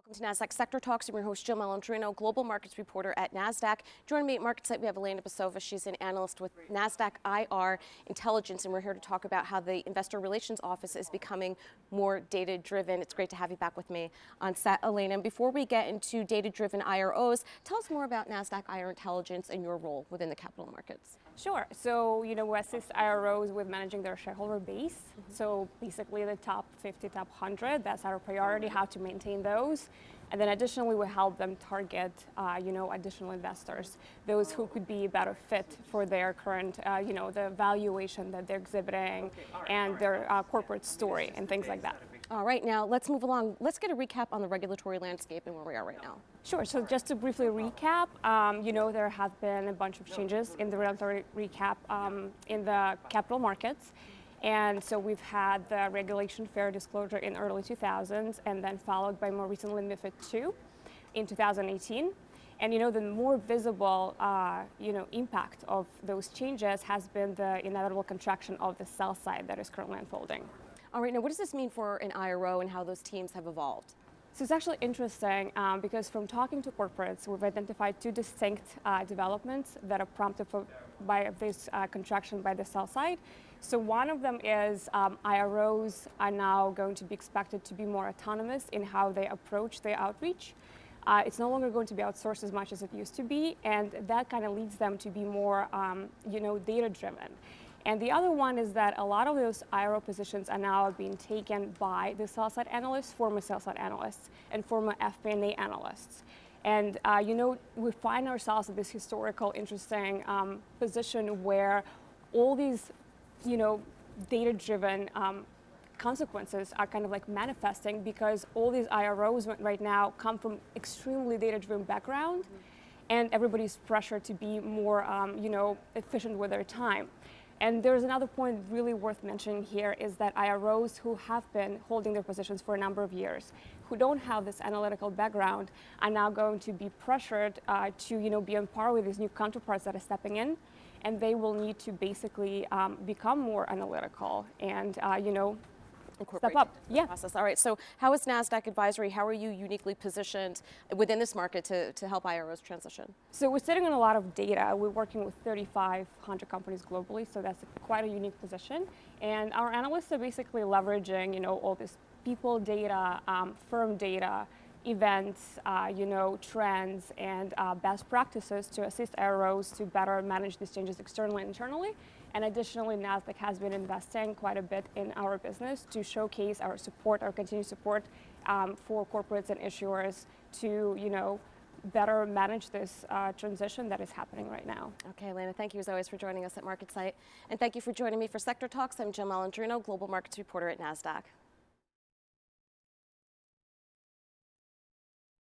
Welcome to Nasdaq Sector Talks. I'm your host, Jill Malandrino, global markets reporter at Nasdaq. Joining me at MarketSite, we have Elena Basova. She's an analyst with Nasdaq IR Intelligence, and we're here to talk about how the Investor Relations Office is becoming more data-driven. It's great to have you back with me on set, Elena. And before we get into data-driven IROs, tell us more about Nasdaq IR Intelligence and your role within the capital markets. Sure. So, we assist IROs with managing their shareholder base. So basically the top 50, top 100, that's our priority, how to maintain those. And then additionally, we help them target, additional investors, those who could be a better fit for their current, the valuation that they're exhibiting and their corporate story and things like that. All right, now let's move along. Let's get a recap on the regulatory landscape and where we are right now. Sure. So just to briefly recap, there have been a bunch of changes in the regulatory recap in the capital markets. And so we've had the regulation fair disclosure in early 2000s and then followed by more recently MiFID II in 2018. And the more visible impact of those changes has been the inevitable contraction of the sell side that is currently unfolding. All right, now what does this mean for an IRO and how those teams have evolved? So it's actually interesting because from talking to corporates, we've identified two distinct developments that are prompted by this contraction by the sell side. So one of them is IROs are now going to be expected to be more autonomous in how they approach their outreach. It's no longer going to be outsourced as much as it used to be, and that kind of leads them to be more, data-driven. And the other one is that a lot of those IRO positions are now being taken by the sell-side analysts, former sell-side analysts, and former FP&A analysts. And, we find ourselves at this historical, interesting position where all these, data-driven consequences are kind of like manifesting because all these IROs right now come from extremely data-driven background, and everybody's pressured to be more, efficient with their time. And there's another point really worth mentioning here is that IROs who have been holding their positions for a number of years, who don't have this analytical background, are now going to be pressured to be on par with these new counterparts that are stepping in, and they will need to basically become more analytical and Incorporate step up. The process. All right, so how is Nasdaq Advisory, how are you uniquely positioned within this market to help IROs transition? So we're sitting on a lot of data. We're working with 3,500 companies globally, so that's quite a unique position. And our analysts are basically leveraging, all this people data, firm data, events, trends, and best practices to assist IROs to better manage these changes externally and internally. And additionally, Nasdaq has been investing quite a bit in our business to showcase our support, our continued support for corporates and issuers to, better manage this transition that is happening right now. Okay, Elena, thank you as always for joining us at MarketSite. And thank you for joining me for Sector Talks. I'm Jill Malandrino, global markets reporter at Nasdaq.